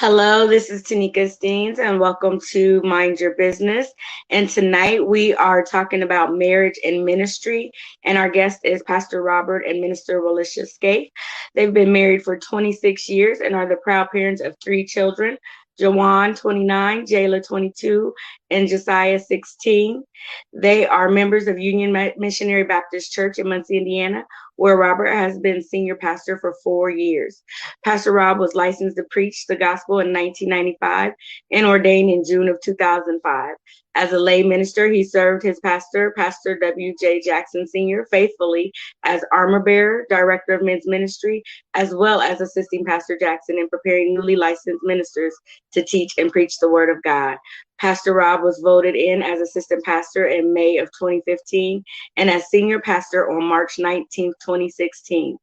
Hello, this is Tanika Steens, and welcome to Mind Your Business. And tonight we are talking about marriage and ministry, and our guest is Pastor Robert and Minister Wilishia Scaife. They've been married for 26 years and are the proud parents of 3 children, Jawan, 29, Jayla, 22, and Josiah, 16. They are members of Union Missionary Baptist Church in Muncie, Indiana, where Robert has been senior pastor for 4 years. Pastor Rob was licensed to preach the gospel in 1995 and ordained in June of 2005. As a lay minister, he served his pastor, Pastor W.J. Jackson Sr., faithfully as armor bearer, director of men's ministry, as well as assisting Pastor Jackson in preparing newly licensed ministers to teach and preach the word of God. Pastor Rob was voted in as assistant pastor in May of 2015 and as senior pastor on March 19, 2016.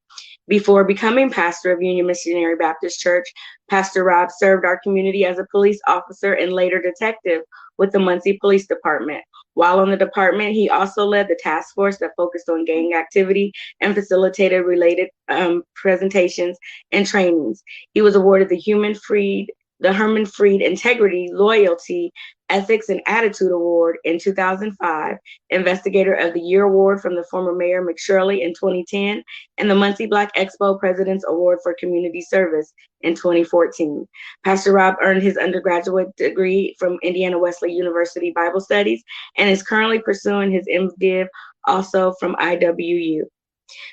Before becoming pastor of Union Missionary Baptist Church, Pastor Rob served our community as a police officer and later detective with the Muncie Police Department. While on the department, he also led the task force that focused on gang activity and facilitated related presentations and trainings. He was awarded the Herman Freed Integrity, Loyalty, Ethics, and Attitude Award in 2005, Investigator of the Year Award from the former Mayor McShirley in 2010, and the Muncie Black Expo President's Award for Community Service in 2014. Pastor Rob earned his undergraduate degree from Indiana Wesley University Bible Studies and is currently pursuing his MDiv also from IWU.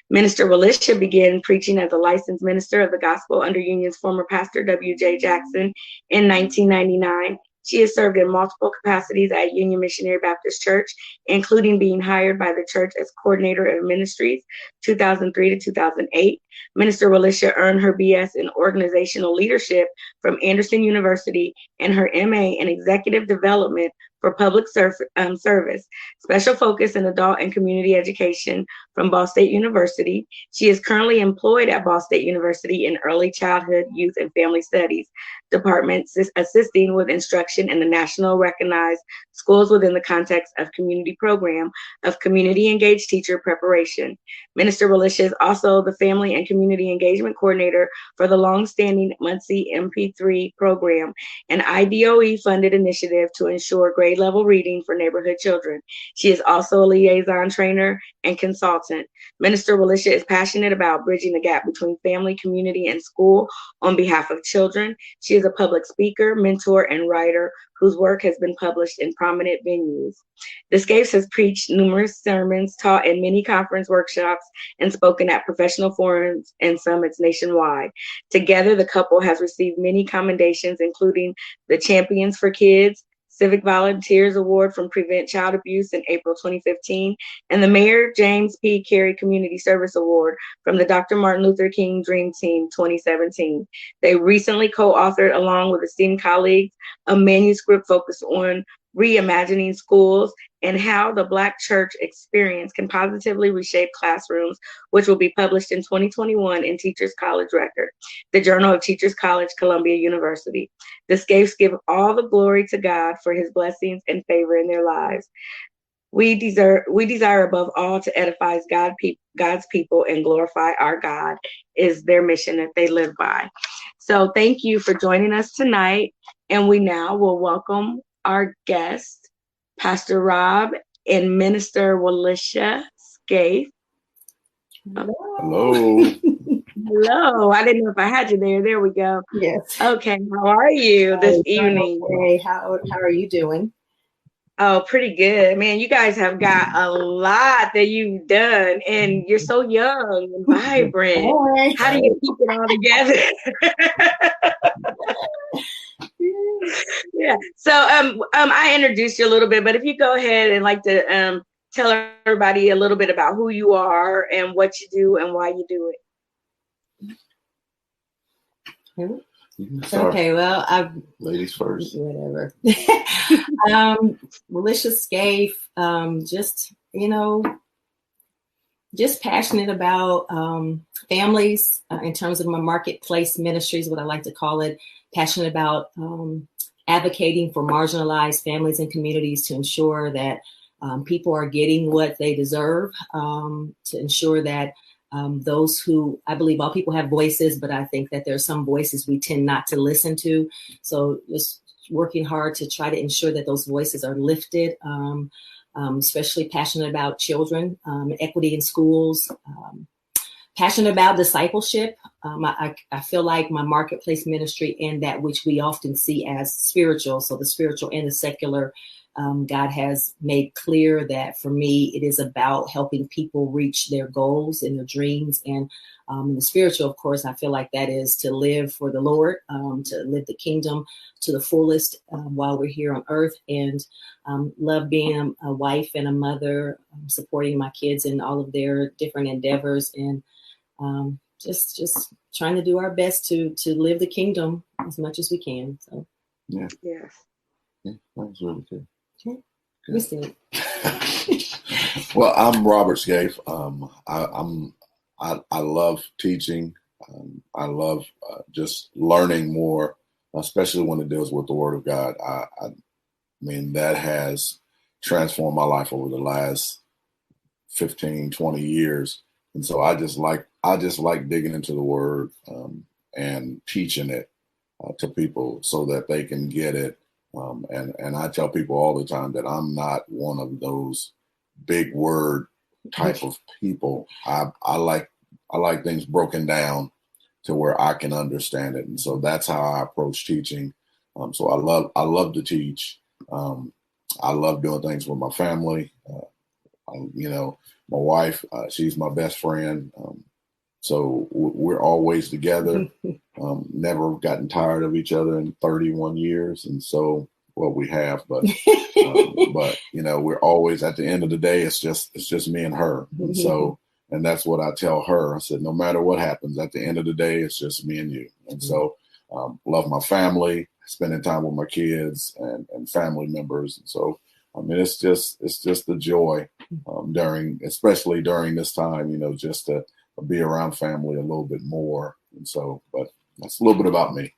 Minister Wilishia began preaching as a licensed minister of the gospel under Union's former pastor, W.J. Jackson, in 1999. She has served in multiple capacities at Union Missionary Baptist Church, including being hired by the church as coordinator of ministries, 2003 to 2008. Minister Wilishia earned her B.S. in organizational leadership from Anderson University and her M.A. in executive development for public service, special focus in adult and community education from Ball State University. She is currently employed at Ball State University in early childhood, youth, and family studies department, assisting with instruction in the national recognized schools within the context of community program of community engaged teacher preparation. Minister Wilishia is also the family and community engagement coordinator for the longstanding Muncie MP3 program, an IDOE funded initiative to ensure grade level reading for neighborhood children. She is also a liaison trainer and consultant. Minister Wilishia is passionate about bridging the gap between family, community, and school on behalf of children. She is a public speaker, mentor, and writer whose work has been published in prominent venues. The Scaife has preached numerous sermons, taught in many conference workshops, and spoken at professional forums and summits nationwide. Together, the couple has received many commendations, including the Champions for Kids, Civic Volunteers Award from Prevent Child Abuse in April 2015, and the Mayor James P. Carey Community Service Award from the Dr. Martin Luther King Dream Team 2017. They recently co-authored, along with esteemed colleagues, a manuscript focused on reimagining schools and how the Black church experience can positively reshape classrooms, which will be published in 2021 in Teachers College Record, the Journal of Teachers College, Columbia University. The Scaifes give all the glory to God for his blessings and favor in their lives. We desire above all to edify God's people and glorify our God is their mission that they live by. So thank you for joining us tonight. And we now will welcome our guest, Pastor Rob and Minister Wilishia Scaife. Hello. Hello. I didn't know if I had you there. There we go. Yes. Okay. How are you this evening? Hey, how are you doing? Oh, pretty good. Man, you guys have got a lot that you've done, and you're so young and vibrant. Right. How do you keep it all together? Yeah. So I introduced you a little bit, but if you go ahead and like to tell everybody a little bit about who you are and what you do and why you do it. Okay, well, ladies first. Whatever. Wilishia Scaife, just passionate about families in terms of my marketplace ministries, what I like to call it. Passionate about advocating for marginalized families and communities to ensure that people are getting what they deserve, to ensure that those who, I believe all people have voices, but I think that there are some voices we tend not to listen to. So just working hard to try to ensure that those voices are lifted, especially passionate about children, equity in schools, passionate about discipleship. I feel like my marketplace ministry and that which we often see as spiritual, so the spiritual and the secular, God has made clear that for me, it is about helping people reach their goals and their dreams. And in the spiritual, of course, I feel like that is to live for the Lord, to live the kingdom to the fullest while we're here on earth, and love being a wife and a mother, supporting my kids in all of their different endeavors, and just trying to do our best to live the kingdom as much as we can. So yeah, yes, that was really good. Okay. We see. Well, I'm Robert Scaife. I love teaching. I love just learning more, especially when it deals with the Word of God. I mean, that has transformed my life over the last 15, 20 years. And so I just like digging into the Word and teaching it to people so that they can get it. And I tell people all the time that I'm not one of those big word type of people. I like things broken down to where I can understand it. And so that's how I approach teaching. So I love to teach. I love doing things with my family. My wife, she's my best friend. So we're always together. Never gotten tired of each other in 31 years. And so, well, we have, but we're always, at the end of the day, it's just me and her. And so, and that's what I tell her. I said, no matter what happens, at the end of the day, it's just me and you. And so, love my family, spending time with my kids and family members. And so, I mean, it's just the joy especially during this time, just to be around family a little bit more. And so, but that's a little bit about me.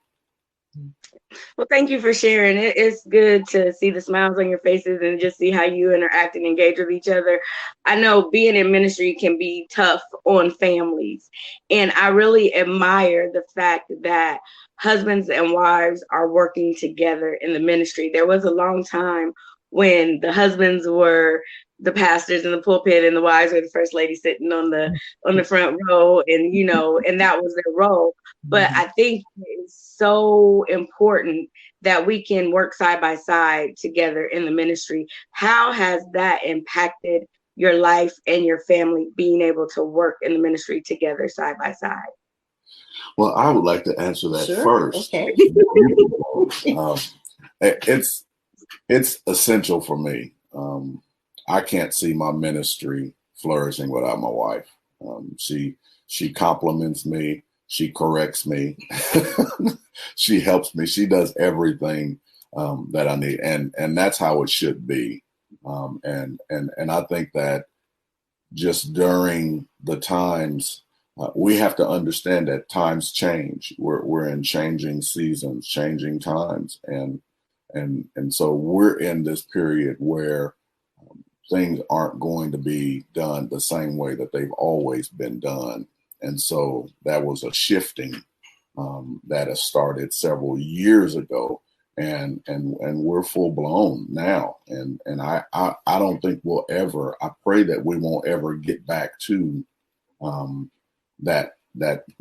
Well, thank you for sharing. It's good to see the smiles on your faces and just see how you interact and engage with each other. I know being in ministry can be tough on families, and I really admire the fact that husbands and wives are working together in the ministry. There was a long time when the husbands were the pastors in the pulpit and the wives were the first lady sitting on the front row, and and that was their role. But I think it's so important that we can work side by side together in the ministry. How has that impacted your life and your family, being able to work in the ministry together side by side? Well, I would like to answer that first. Okay. It's essential for me. I can't see my ministry flourishing without my wife. She compliments me. She corrects me. She helps me. She does everything that I need, and that's how it should be. And I think that just during the times, we have to understand that times change. We're in changing seasons, changing times, and so we're in this period where things aren't going to be done the same way that they've always been done. And so that was a shifting that has started several years ago, and we're full blown now. And I don't think we'll ever. I pray that we won't ever get back to that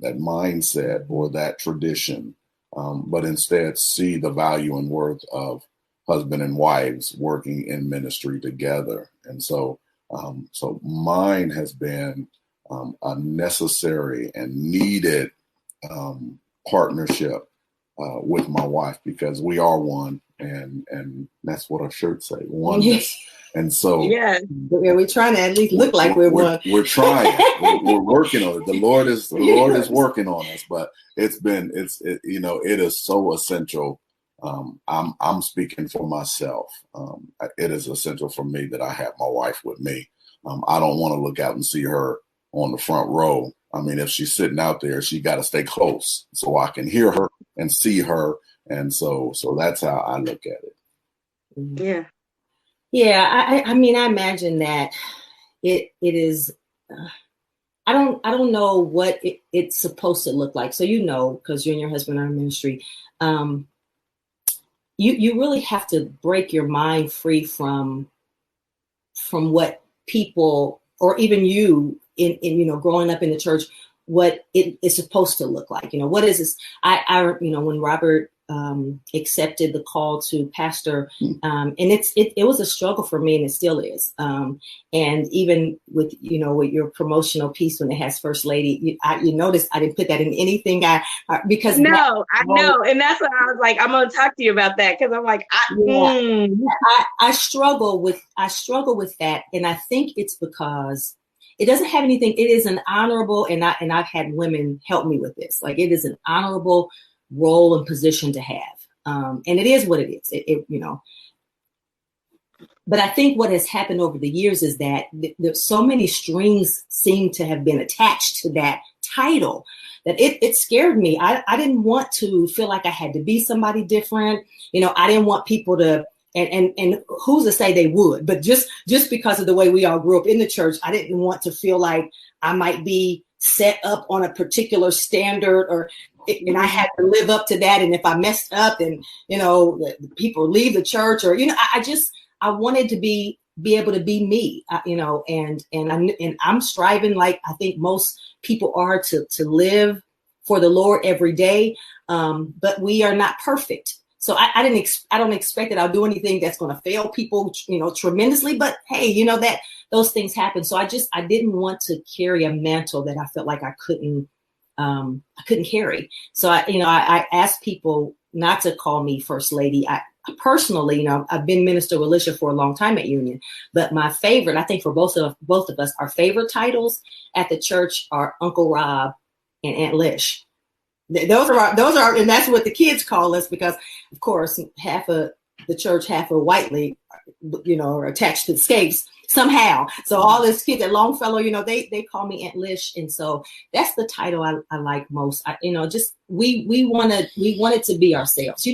mindset or that tradition, but instead see the value and worth of husband and wives working in ministry together. And so mine has been a necessary and needed partnership with my wife, because we are one, and that's what our shirts say, oneness. And so we're trying to at least look like we're one. We're trying. we're working on it. The Lord is working on us, but it is so essential. I'm speaking for myself. It is essential for me that I have my wife with me. I don't want to look out and see her on the front row. I mean, if she's sitting out there, she got to stay close so I can hear her and see her. And so that's how I look at it. Yeah. Yeah. I mean, I imagine that it is I don't know what it's supposed to look like. So, because you and your husband are in ministry, you really have to break your mind free from what people, or even you in growing up in the church, what it is supposed to look like. What is this? I when Robert accepted the call to pastor, and it was a struggle for me, and it still is. And even with with your promotional piece when it has First Lady, you notice I didn't put that in anything. Because I know, and that's what I was like. I'm gonna talk to you about that, because I'm like, I struggle with that, and I think it's because it doesn't have anything. It is an honorable, and I've had women help me with this. Like, it is an honorable role and position to have, and it is what it is. But I think what has happened over the years is that there's so many strings seem to have been attached to that title that it scared me. I didn't want to feel like I had to be somebody different. I didn't want people to. And who's to say they would? But just because of the way we all grew up in the church, I didn't want to feel like I might be set up on a particular standard, and I had to live up to that. And if I messed up, then people leave the church, or I wanted to be able to be me, and I'm striving, like I think most people are, to live for the Lord every day. But we are not perfect. So I don't expect that I'll do anything that's going to fail people, tremendously. But hey, that those things happen. So I didn't want to carry a mantle that I felt like I couldn't carry. So I asked people not to call me First Lady. I personally, I've been Minister Wilishia for a long time at Union, but my favorite, I think for both of us, our favorite titles at the church are Uncle Rob and Aunt Lish. Those are, and that's what the kids call us, because of course half of the church, half of Whiteley, are attached to the Scaife somehow. So all these kids at Longfellow, they call me Aunt Lish, and so that's the title I like most. We wanted to be ourselves.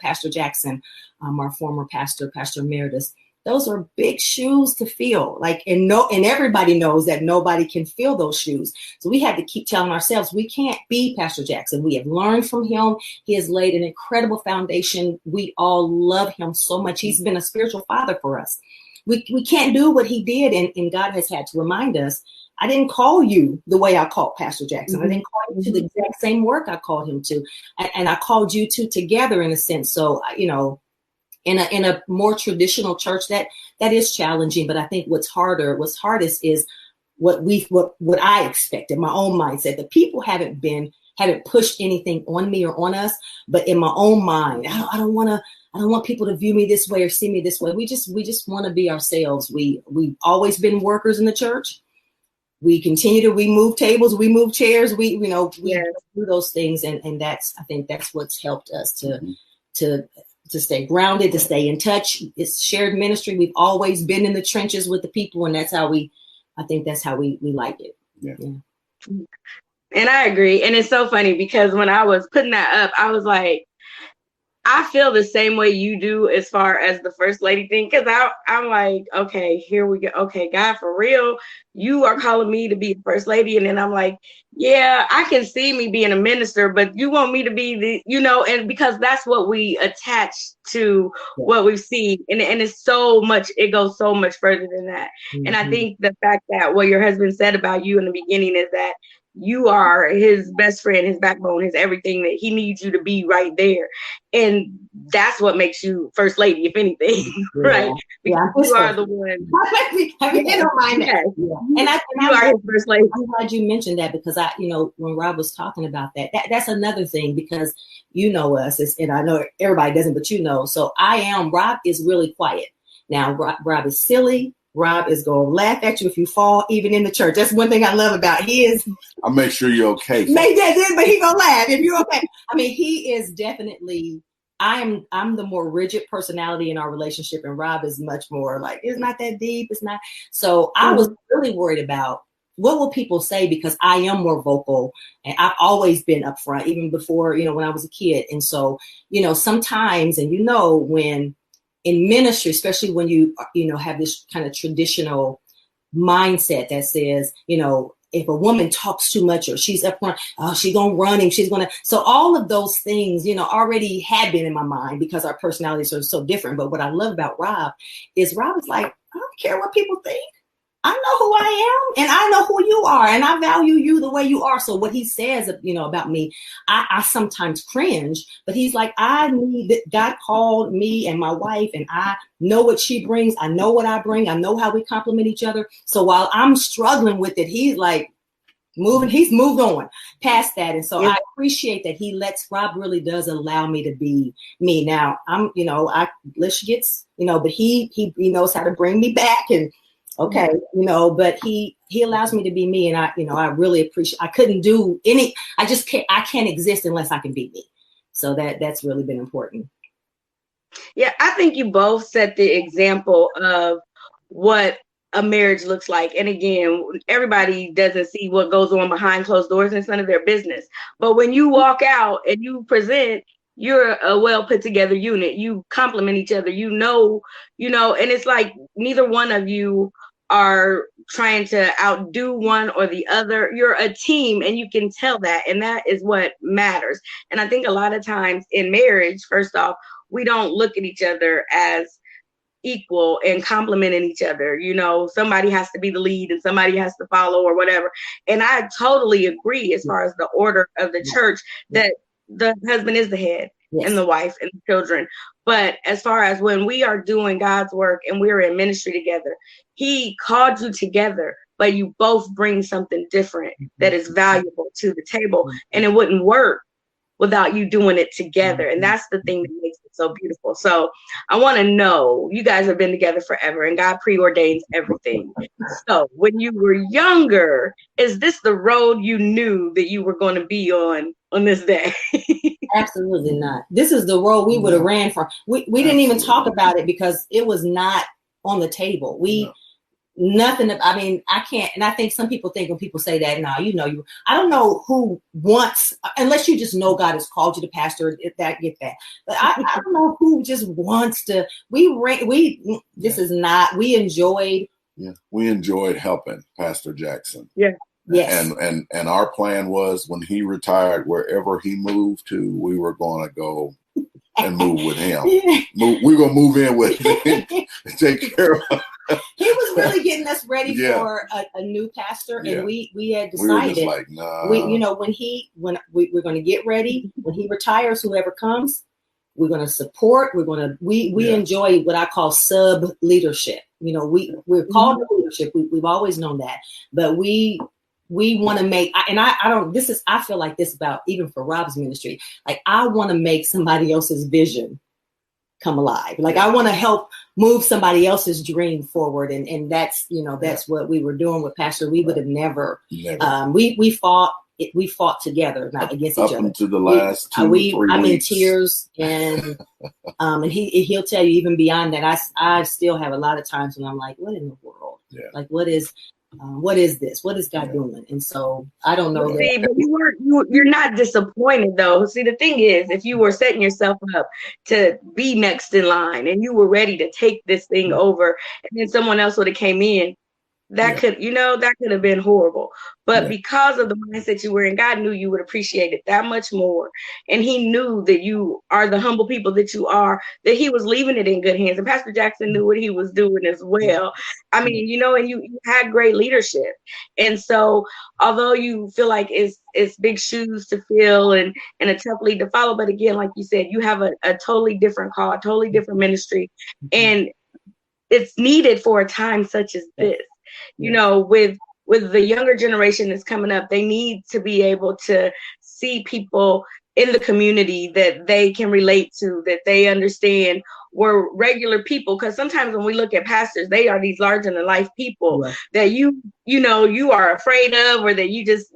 Pastor Jackson, our former pastor, Pastor Emeritus. Those are big shoes to fill. And everybody knows that nobody can fill those shoes. So we had to keep telling ourselves, we can't be Pastor Jackson. We have learned from him. He has laid an incredible foundation. We all love him so much. He's been a spiritual father for us. We can't do what he did. And God has had to remind us, I didn't call you the way I called Pastor Jackson. Mm-hmm. I didn't call you to the exact same work I called him to. And I called you two together in a sense. So, in a more traditional church, that is challenging. But I think what's hardest is what I expected, my own mindset. The people haven't pushed anything on me or on us, but in my own mind, I don't want people to view me this way or see me this way. We just want to be ourselves. We've always been workers in the church. We move tables, we move chairs, we do those things. And I think that's what's helped us to stay grounded, to stay in touch. It's shared ministry. We've always been in the trenches with the people, and that's how we like it. Yeah. And I agree. And it's so funny, because when I was putting that up, I was like, I feel the same way you do as far as the First Lady thing, because I'm like, okay, here we go. Okay, God, for real, you are calling me to be the First Lady. And then I'm like, yeah, I can see me being a minister, but you want me to be and because that's what we attach to what we see. And it's so much, it goes so much further than that. Mm-hmm. And I think the fact that what your husband said about you in the beginning is that you are his best friend, his backbone, his everything, that he needs you to be right there. And that's what makes you First Lady, if anything, right? Because you are the one. Don't mind that. Yeah. And you are his First Lady. I'm glad you mentioned that, because when Rob was talking about that's another thing, because us, and I know everybody doesn't, but so Rob is really quiet. Now, Rob is silly. Rob is going to laugh at you if you fall, even in the church. That's one thing I love about his. I'll make sure you're okay. But he going to laugh if you're okay. I mean, he is definitely, I'm the more rigid personality in our relationship, and Rob is much more like, it's not that deep. It's not. So I was really worried about what will people say, because I am more vocal, and I've always been upfront, even before, when I was a kid. And so, sometimes, and when in ministry, especially when you have this kind of traditional mindset that says, if a woman talks too much or she's up front, oh, she's going to run and she's going to. So all of those things, you know, already had been in my mind because our personalities are so different. But what I love about Rob is like, I don't care what people think. I know who I am and I know who you are and I value you the way you are. So what he says, you know, about me, I sometimes cringe, but he's like, I need that. God called me and my wife and I know what she brings. I know what I bring. I know how we complement each other. So while I'm struggling with it, he's like he's moved on past that. And so I appreciate that Rob really does allow me to be me. Now I'm, you know, Lish gets, you know, but he knows how to bring me back and, okay, you know, but he allows me to be me, and I really appreciate. I couldn't do any. I can't exist unless I can be me. So that's really been important. Yeah, I think you both set the example of what a marriage looks like. And again, everybody doesn't see what goes on behind closed doors, and it's none of their business. But when you walk out and you present, you're a well put together unit. You complement each other. You know, and it's like neither one of you are trying to outdo one or the other. You're a team and you can tell that. And that is what matters. And I think a lot of times in marriage, first off, we don't look at each other as equal and complimenting each other. You know, somebody has to be the lead and somebody has to follow or whatever. And I totally agree as far as the order of the church that the husband is the head and the wife and the children. But as far as when we are doing God's work and we're in ministry together, he called you together, but you both bring something different that is valuable to the table. And it wouldn't work without you doing it together. And that's the thing that makes it so beautiful. So I want to know, you guys have been together forever and God preordains everything. So when you were younger, is this the road you knew that you were going to be on this day? Absolutely not. This is the road we would have ran from. We didn't even talk about it because it was not on the table. Nothing. I mean, I can't. And I think some people think when people say that, no, I don't know who wants, unless you just know God has called you to pastor, get that. But I don't know who just wants to. We enjoyed. Yeah, we enjoyed helping Pastor Jackson. Yeah. Yes. And our plan was when he retired, wherever he moved to, we were going to go and move with him. We're going to move in with him and take care of him. He was really getting us ready for a new pastor, and we had decided, we were just like, nah. When we're going to get ready, when he retires, whoever comes, we're going to support. We enjoy what I call sub leadership. You know, we're called leadership. We've always known that, but we want to make, I feel like this about even for Rob's ministry. Like I want to make somebody else's vision come alive. Like I want to help move somebody else's dream forward. And that's what we were doing with Pastor. We would have never. We fought together, not against each other. Up until the last 2 or 3 weeks. I'm in tears, and and he'll tell you even beyond that. I still have a lot of times when I'm like, what in the world? Yeah. Like what is this? What is God doing? And so I don't know. See, but you're not disappointed though. See, the thing is, if you were setting yourself up to be next in line and you were ready to take this thing over, and then someone else would have came in, that could have been horrible. But because of the mindset you were in, God knew you would appreciate it that much more. And he knew that you are the humble people that you are, that he was leaving it in good hands. And Pastor Jackson knew what he was doing as well. I mean, and you had great leadership. And so although you feel like it's big shoes to fill and a tough lead to follow, but again, like you said, you have a totally different call, a totally different ministry. And it's needed for a time such as this. You know, with the younger generation that's coming up, they need to be able to see people in the community that they can relate to, that they understand were regular people. Because sometimes when we look at pastors, they are these larger than life people that you are afraid of, or that you just,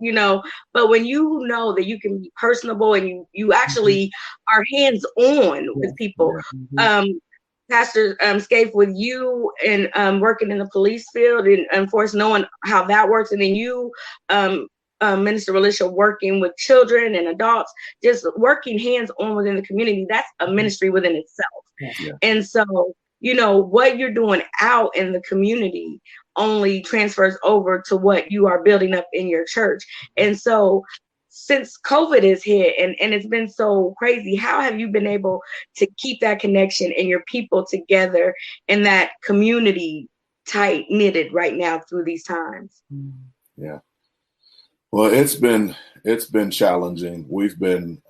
but when you know that you can be personable and you actually are hands on with people. Pastor Scaife, with you and working in the police field and of course knowing how that works, and then you, Minister Wilishia, working with children and adults, just working hands on within the community, that's a ministry within itself. And so, what you're doing out in the community only transfers over to what you are building up in your church. And so since COVID is hit and it's been so crazy, how have you been able to keep that connection and your people together and that community tight knitted right now through these times? Yeah. Well, it's been challenging. We've been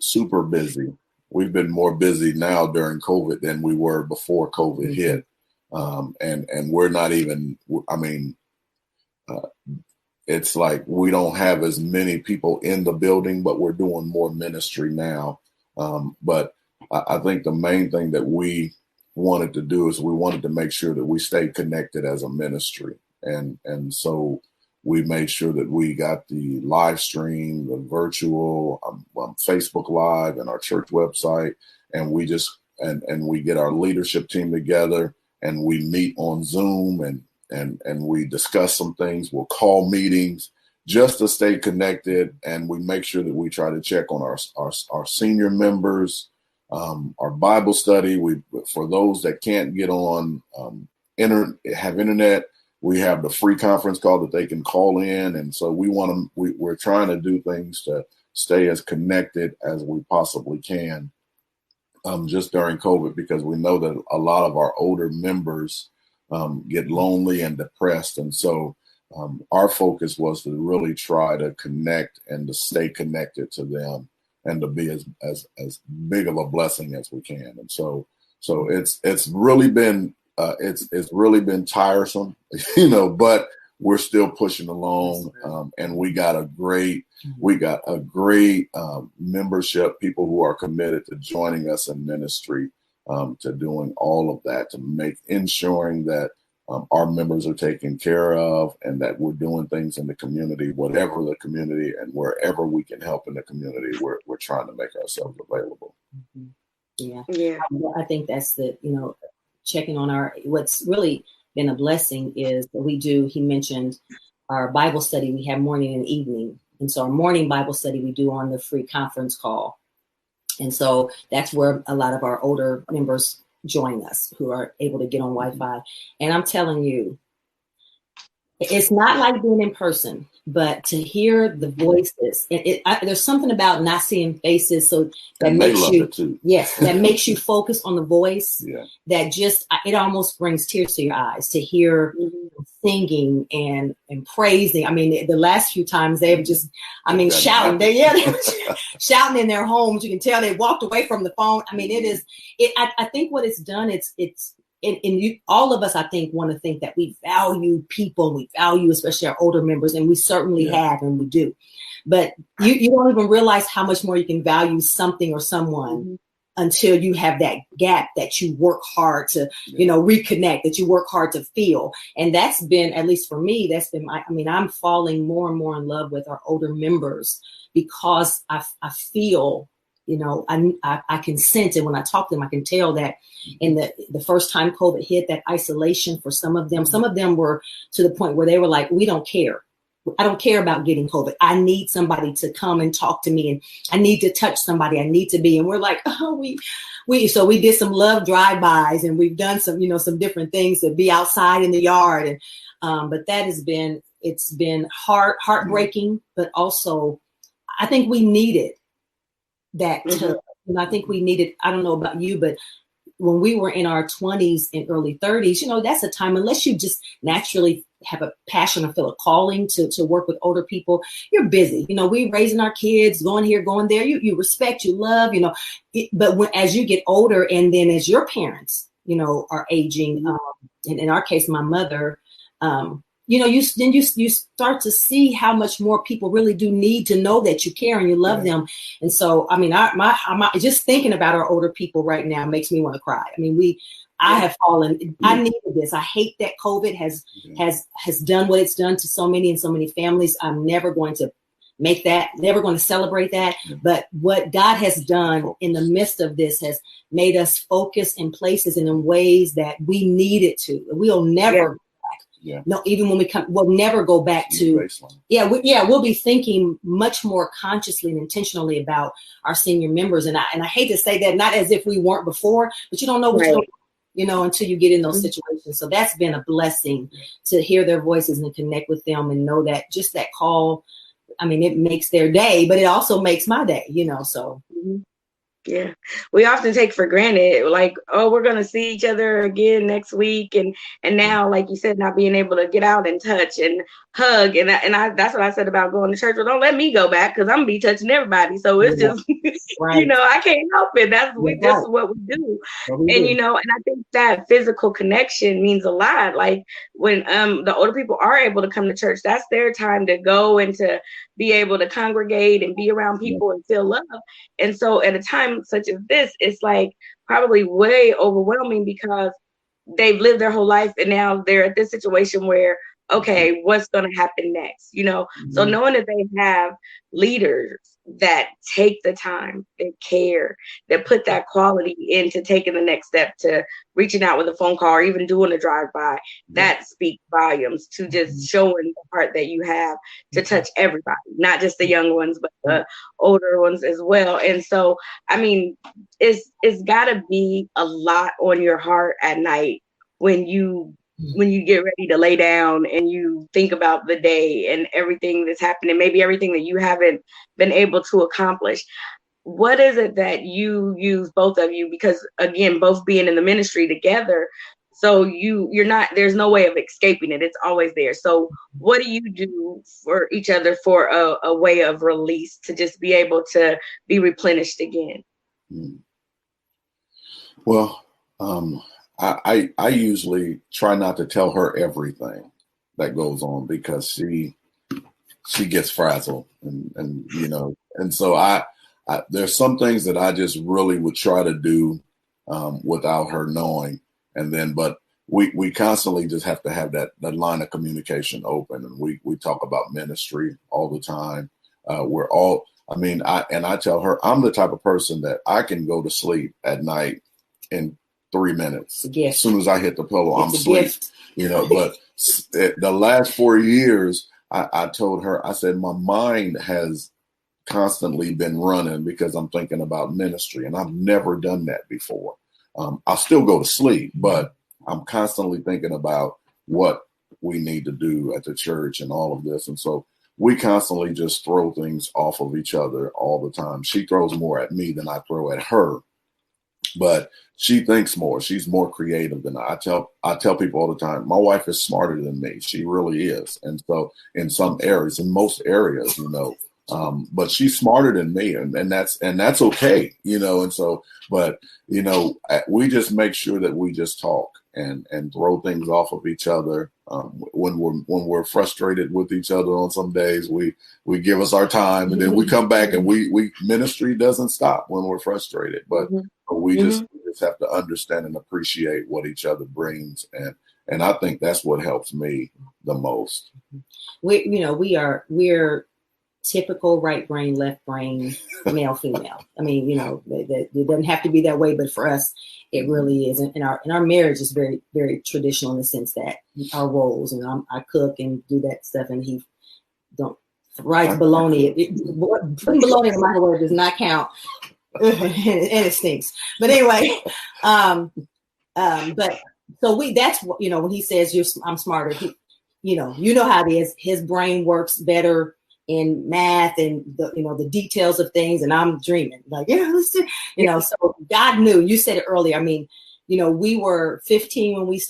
super busy. We've been more busy now during COVID than we were before COVID hit. And we're not even, it's like we don't have as many people in the building, but we're doing more ministry now. But I think the main thing that we wanted to do is we wanted to make sure that we stayed connected as a ministry. And so we made sure that we got the live stream, the virtual, Facebook Live and our church website. And we just, and we get our leadership team together and we meet on Zoom and we discuss some things. We'll call meetings just to stay connected. And we make sure that we try to check on our senior members, our Bible study. For those that can't get on, have internet, we have the free conference call that they can call in. And so we're trying to do things to stay as connected as we possibly can, just during COVID, because we know that a lot of our older members get lonely and depressed. And so our focus was to really try to connect and to stay connected to them and to be as big of a blessing as we can. And so it's really been it's really been tiresome, but we're still pushing along. And we got a great membership, people who are committed to joining us in ministry, to doing all of that, to ensuring that our members are taken care of and that we're doing things in the community, whatever the community and wherever we can help in the community, we're trying to make ourselves available. Yeah. I think that's checking on what's really been a blessing is that he mentioned our Bible study. We have morning and evening. And so our morning Bible study we do on the free conference call. And so that's where a lot of our older members join us who are able to get on Wi-Fi. And I'm telling you, it's not like being in person, but to hear the voices, there's something about not seeing faces. So that makes that makes you focus on the voice. That it almost brings tears to your eyes to hear singing and praising. I mean, the last few times they've just, shouting. They were shouting in their homes. You can tell they walked away from the phone. I mean, I think what it's done, all of us, I think, want to think that we value people, we value especially our older members, and we certainly have, and we do. But you don't even realize how much more you can value something or someone until you have that gap that you work hard to, reconnect, that you work hard to feel. And that's been, at least for me, I'm falling more and more in love with our older members because I feel, I can sense it when I talk to them. I can tell that in the first time COVID hit, that isolation for some of them were to the point where they were like, we don't care. I don't care about getting COVID. I need somebody to come and talk to me, and I need to touch somebody. I need to be. And we're like, so we did some love drive-bys, and we've done some different things to be outside in the yard. And but it's been heartbreaking, but also I think we needed that. I think we needed, I don't know about you, but when we were in our 20s and early 30s, that's a time, unless you just naturally have a passion or feel a calling to work with older people, you're busy. We raising our kids, going here, going there. You respect, you love, but as you get older, and then as your parents, are aging, and in our case, my mother, you start to see how much more people really do need to know that you care and you love them. And so, I'm just thinking about our older people right now makes me want to cry. I have fallen. I needed this. I hate that COVID has done what it's done to so many and so many families. I'm never going to never going to celebrate that. But what God has done in the midst of this has made us focus in places and in ways that we needed to. We'll never No, even when we come, we'll never go back to, we'll be thinking much more consciously and intentionally about our senior members. And I hate to say that, not as if we weren't before, but you don't know what you know, until you get in those situations. So that's been a blessing to hear their voices and connect with them and know that just that call, I mean, it makes their day, but it also makes my day, you know, so. Yeah, we often take for granted, like, oh, we're going to see each other again next week. And now, like you said, not being able to get out and touch and hug. And I that's what I said about going to church. Well, don't let me go back because I'm going to be touching everybody. So it's just, you know, I can't help it. That's just what we do. And, you know, and I think that physical connection means a lot. Like when the older people are able to come to church, that's their time to go and to be able to congregate and be around people and feel love. And so at a time such as this, it's like probably way overwhelming because they've lived their whole life and now they're at this situation where, okay, what's going to happen next? You know, so knowing that they have leaders that take the time, that care, that put that quality into taking the next step to reaching out with a phone call or even doing a drive-by, that speaks volumes to just showing the heart that you have to touch everybody, not just the young ones, but the older ones as well. And so, I mean, it's got to be a lot on your heart at night when you get ready to lay down and you think about the day and everything that's happened and maybe everything that you haven't been able to accomplish. What is it that you use, both of you, because again, both being in the ministry together, so you're not, there's no way of escaping it. It's always there. So what do you do for each other for a way of release to just be able to be replenished again? Well, I usually try not to tell her everything that goes on because she gets frazzled and you know, and so I there's some things that I just really would try to do without her knowing, and then but we constantly just have to have that line of communication open, and we talk about ministry all the time. We're all, I mean, I tell her I'm the type of person that I can go to sleep at night in 3 minutes. As soon as I hit the pillow, I'm asleep. You know, but the last 4 years, I told her, I said, my mind has constantly been running because I'm thinking about ministry, and I've never done that before. I'll still go to sleep, but I'm constantly thinking about what we need to do at the church and all of this. And so we constantly just throw things off of each other all the time. She throws more at me than I throw at her. But she thinks more. She's more creative than I tell people all the time, my wife is smarter than me. She really is. And so in some areas, in most areas, you know, but she's smarter than me, and that's okay, you know. And so, but you know, we just make sure that we just talk and throw things off of each other. When we're frustrated with each other on some days, we give us our time, and then we come back, and we ministry doesn't stop when we're frustrated, but we just have to understand and appreciate what each other brings, and I think that's what helps me the most. We're typical right brain, left brain, male, female. I mean, you know, it doesn't have to be that way, but for us, it really is. And our marriage is very, very traditional in the sense that our roles, and I cook and do that stuff, and he don't rice bologna. Putting bologna in the microwave does not count, and it stinks. But anyway, but so that's what, you know, when he says I'm smarter, you know how it is. His brain works better in math and the details of things, and I'm dreaming like, let's do, so God knew. You said it earlier. I mean, you know, we were 15 when we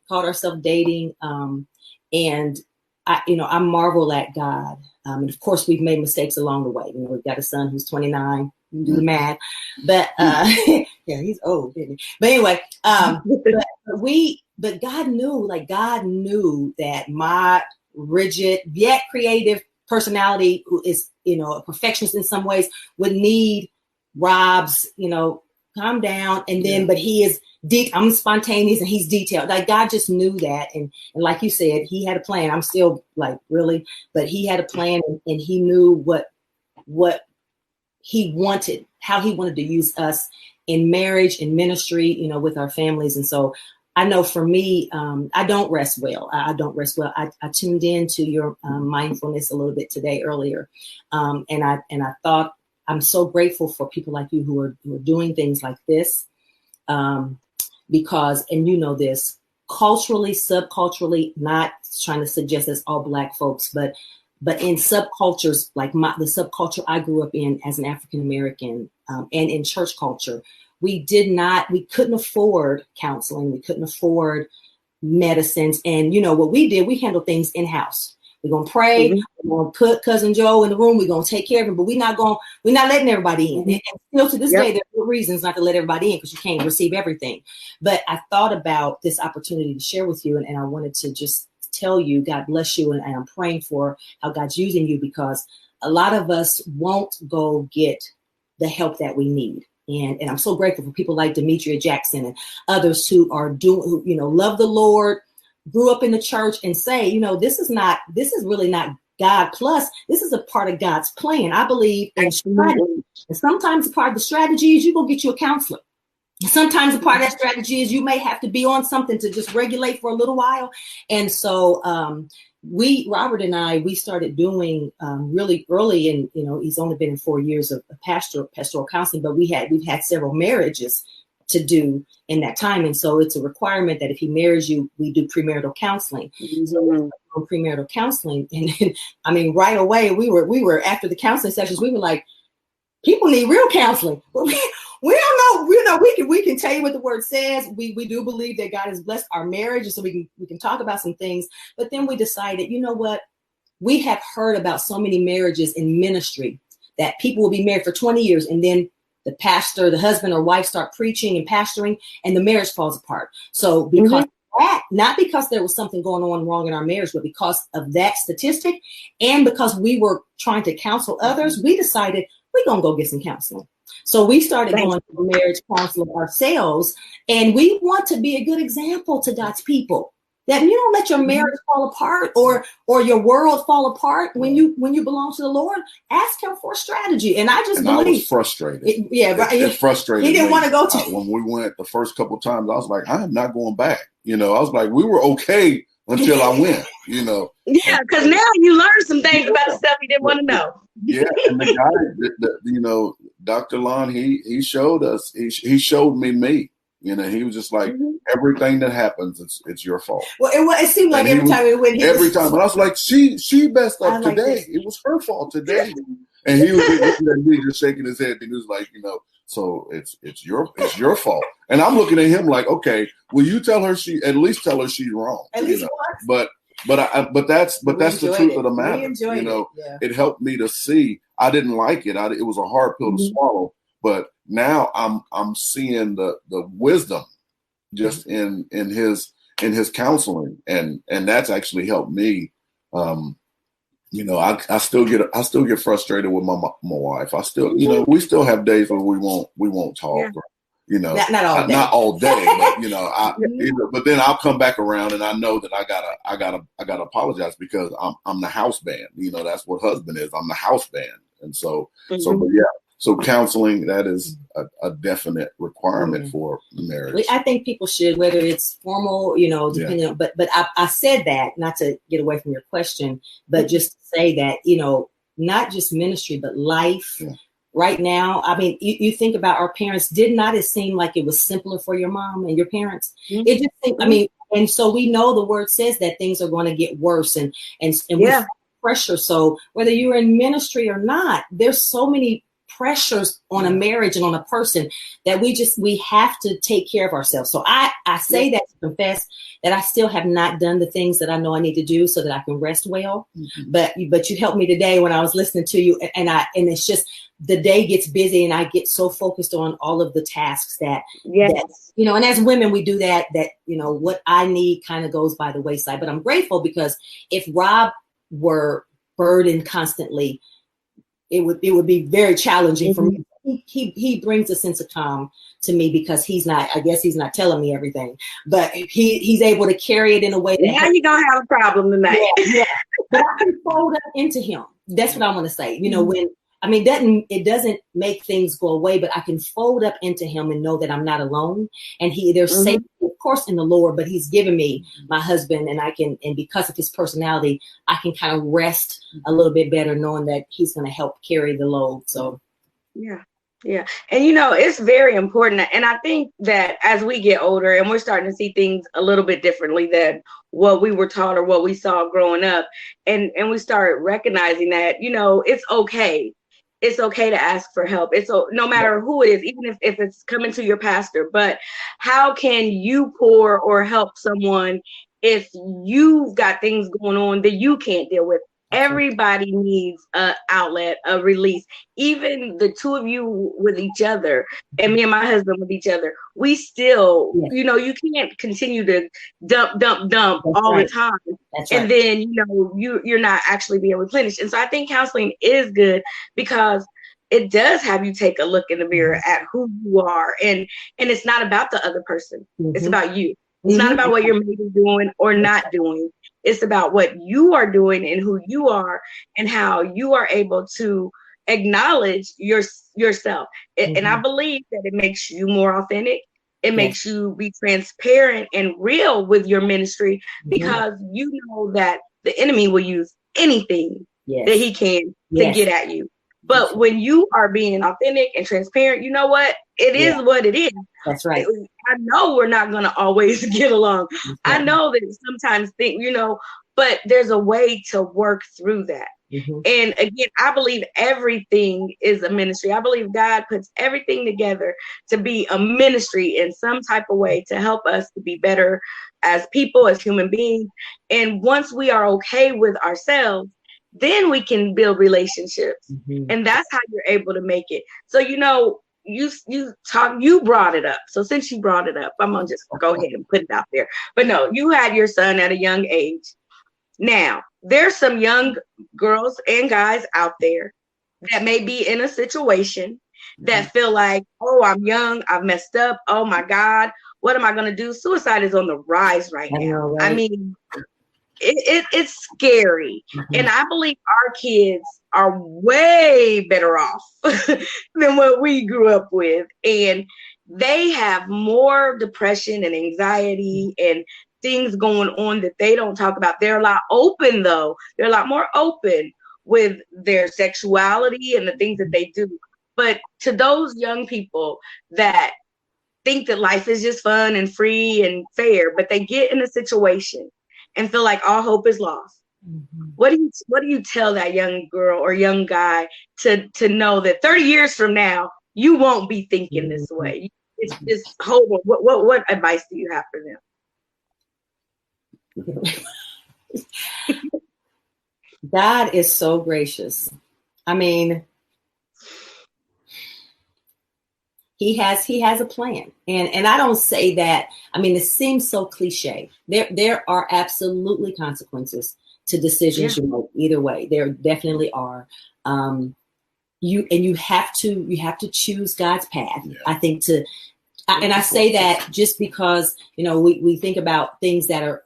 called ourselves dating. And I marvel at God. And of course we've made mistakes along the way. You know, we've got a son who's 29, you do the math, but yeah, he's old, isn't he? But anyway, but God knew that my rigid yet creative personality, who is, a perfectionist in some ways, would need Rob's, calm down. And then, but he is deep. I'm spontaneous and he's detailed. Like God just knew that. And like you said, he had a plan. I'm still like, really, but he had a plan, and he knew what he wanted, how he wanted to use us in marriage and ministry, with our families. And so I know for me, I don't rest well. I don't rest well. I tuned into your mindfulness a little bit today earlier. And I thought, I'm so grateful for people like you who are doing things like this. Because, and you know this, culturally, subculturally, not trying to suggest that's all Black folks, but in subcultures, like the subculture I grew up in as an African American, and in church culture, we couldn't afford counseling. We couldn't afford medicines. And you know what we did? We handled things in-house. We're going to pray. Mm-hmm. We're going to put Cousin Joe in the room. We're going to take care of him, but we're not letting everybody in. Mm-hmm. And still to this day, there are reasons not to let everybody in because you can't receive everything. But I thought about this opportunity to share with you. And I wanted to just tell you, God bless you. And I'm praying for how God's using you, because a lot of us won't go get the help that we need. And I'm so grateful for people like Demetria Jackson and others who love the Lord, grew up in the church, and say, this is really not God plus. This is a part of God's plan. I believe in strategy. And sometimes a part of the strategy is you go get you a counselor. Sometimes a part of that strategy is you may have to be on something to just regulate for a little while. And so Robert and I, we started doing really early, and he's only been in 4 years of pastoral counseling, but we've had several marriages to do in that time. And so it's a requirement that if he marries you, we do premarital counseling. Mm-hmm. So premarital counseling. And I mean, right away, we were after the counseling sessions, we were like, people need real counseling. We don't know. We can tell you what the word says. We do believe that God has blessed our marriage, and so we can talk about some things. But then we decided, you know what? We have heard about so many marriages in ministry that people will be married for 20 years, and then the pastor, the husband or wife, start preaching and pastoring, and the marriage falls apart. So because that, not because there was something going on wrong in our marriage, but because of that statistic, and because we were trying to counsel others, we decided we're gonna go get some counseling. So we started going to the marriage counselor ourselves, and we want to be a good example to God's people. That you don't let your marriage fall apart or your world fall apart when you belong to the Lord. Ask Him for a strategy. And I believe I was frustrated. It frustrated. He didn't want to go to when we went the first couple of times. I was like, I am not going back. I was like, we were okay until I went. Yeah, because now you learn some things about the stuff you didn't want to know. Yeah, and the guy, Dr. Lon, he showed us. He showed me. He was just like, everything that happens, it's your fault. Well, it seemed like every time we went. Every time. And I was like, she messed up today. It was her fault today. And he was looking at me, just shaking his head. And he was like, so it's your fault. And I'm looking at him like, okay, will you at least tell her she's wrong? At least once. But that's the truth of the matter. It helped me to see. I didn't like it. It was a hard pill to swallow. But now I'm seeing the wisdom just in his counseling, and that's actually helped me. I still get frustrated with my wife. I still, we still have days where we won't talk. Yeah. Not all day, but but then I'll come back around, and I know that I gotta apologize because I'm the house band. That's what husband is. I'm the house band, and so So counseling, that is a definite requirement for marriage. I think people should, whether it's formal, depending on, but I said that not to get away from your question, but just to say that, not just ministry, but life. Yeah. Right now, I mean, you think about our parents. Did not it seem like it was simpler for your mom and your parents? Mm-hmm. It just seemed, and so we know the word says that things are going to get worse and we feel pressure. So whether you're in ministry or not, there's so many pressures on a marriage and on a person that we have to take care of ourselves. So I say that to confess that I still have not done the things that I know I need to do so that I can rest well. Mm-hmm. But you helped me today when I was listening to you, and it's just the day gets busy and I get so focused on all of the tasks that and as women we do that what I need kind of goes by the wayside. But I'm grateful because if Rob were burdened constantly, it would be very challenging for me. He brings a sense of calm to me because he's not telling me everything, but he's able to carry it in a way that now you're gonna have a problem tonight. Yeah. But I can fold up into him. That's what I want to say. When I mean, it doesn't make things go away, but I can fold up into him and know that I'm not alone. And there's safety, of course, in the Lord, but he's given me my husband, and and because of his personality, I can kind of rest a little bit better knowing that he's going to help carry the load. So, yeah. Yeah. And, it's very important. And I think that as we get older and we're starting to see things a little bit differently than what we were taught or what we saw growing up, and we start recognizing that, it's okay. It's okay to ask for help. It's no matter who it is, even if it's coming to your pastor. But how can you pour or help someone if you've got things going on that you can't deal with? Everybody needs an outlet, a release. Even the two of you with each other, and me and my husband with each other, we still, you can't continue to dump all the time. And then, you're not actually being replenished. And so I think counseling is good because it does have you take a look in the mirror at who you are. And it's not about the other person. It's about you. It's not about what you're maybe doing or not doing. It's about what you are doing and who you are and how you are able to acknowledge yourself. And I believe that it makes you more authentic. It makes you be transparent and real with your ministry because you know that the enemy will use anything that he can to get at you. But when you are being authentic and transparent, you know what? It is what it is. That's right. I know we're not going to always get along. I know that sometimes but there's a way to work through that. And again, I believe everything is a ministry. I believe God puts everything together to be a ministry in some type of way to help us to be better as people, as human beings. And once we are okay with ourselves, then we can build relationships. And that's how you're able to make it. So, you brought it up. So since you brought it up, I'm going to just go ahead and put it out there. But no, you had your son at a young age. Now, there's some young girls and guys out there that may be in a situation that feel like, oh, I'm young, I've messed up. Oh my God, what am I going to do? Suicide is on the rise right now. Right? I mean, it's scary. And I believe our kids are way better off than what we grew up with. And they have more depression and anxiety and things going on that they don't talk about. They're a lot open, though. They're a lot more open with their sexuality and the things that they do. But to those young people that think that life is just fun and free and fair, but they get in a situation and feel like all hope is lost. What do you tell that young girl or young guy to know that 30 years from now you won't be thinking this way? It's just hope. What advice do you have for them? God is so gracious. I mean, He has a plan. And I don't say that. I mean, it seems so cliche. There are absolutely consequences to decisions you make either way. There definitely are. You have to choose God's path. Yeah. I think and I say that just because, we think about things that are,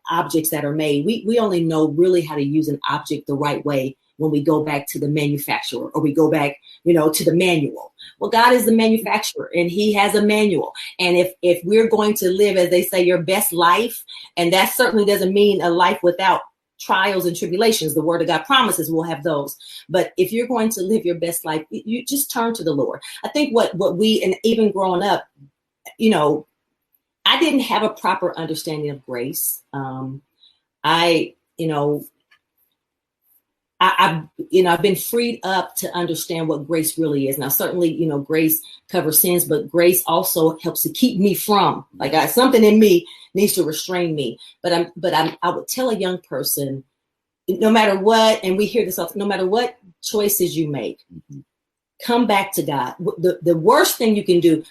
objects that are made. We only know really how to use an object the right way when we go back to the manufacturer or we go back, to the manual. Well, God is the manufacturer and He has a manual. And if we're going to live, as they say, your best life, and that certainly doesn't mean a life without trials and tribulations. The Word of God promises we'll have those. But if you're going to live your best life, you just turn to the Lord. I think what we, and even growing up, I didn't have a proper understanding of grace. I've been freed up to understand what grace really is. Now, certainly, grace covers sins, but grace also helps to keep me from, something in me needs to restrain me. But I would tell a young person, no matter what, and we hear this often, no matter what choices you make, come back to God. The worst thing you can do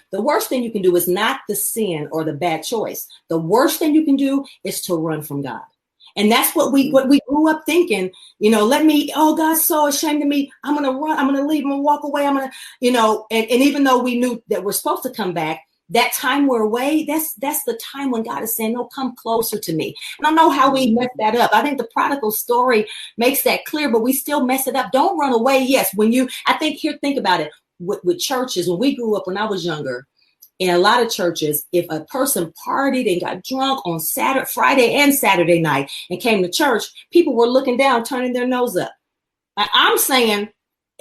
is not the sin or the bad choice. The worst thing you can do is to run from God. And that's what we grew up thinking, God's so ashamed of me. I'm going to run. I'm going to leave. I'm going to walk away. I'm going to, and even though we knew that we're supposed to come back, that time we're away, that's the time when God is saying, no, come closer to me. And I don't know how we mess that up. I think the prodigal story makes that clear, but we still mess it up. Don't run away. Yes, think about it with churches. When we grew up, when I was younger, in a lot of churches, if a person partied and got drunk on Friday and Saturday night and came to church, people were looking down, turning their nose up. I'm saying,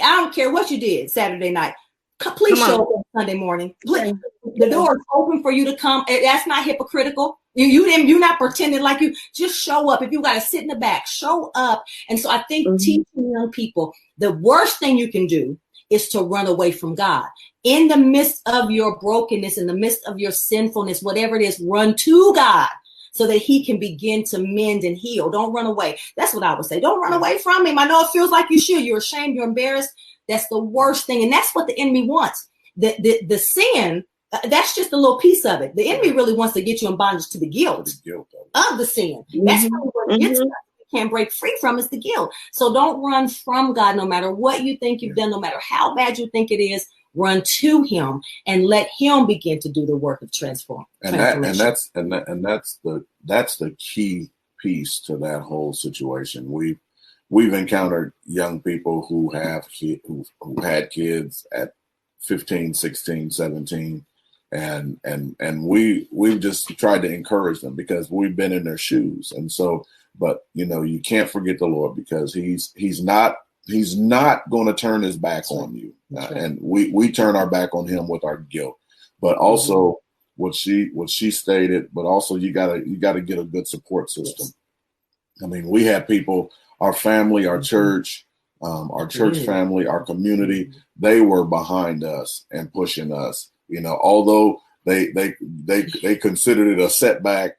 I don't care what you did Saturday night. Please show up on Sunday morning. Please. The door is open for you to come. That's not hypocritical. You're not pretending like you. Just show up. If you got to sit in the back, show up. And so I think teaching young people, the worst thing you can do is to run away from God. In the midst of your brokenness, in the midst of your sinfulness, whatever it is, run to God so that he can begin to mend and heal. Don't run away. That's what I would say. Don't run away from him. I know it feels like you should. You're ashamed. You're embarrassed. That's the worst thing. And that's what the enemy wants. The sin, that's just a little piece of it. The enemy really wants to get you in bondage to the guilt of the sin. That's what it gets us. Can't break free from is the guilt. So don't run from God, no matter what you think you've done, no matter how bad you think it is. Run to him and let him begin to do the work of transformation. That's the key piece to that whole situation. We've encountered young people who had kids at 15, 16, 17. And we've just tried to encourage them because we've been in their shoes. And so, but you can't forget the Lord, because he's not going to turn his back on you. And we turn our back on him with our guilt, but also what she stated, but also you gotta get a good support system. Yes. I mean, we have people, our family, our church family, our community, they were behind us and pushing us, although they considered it a setback,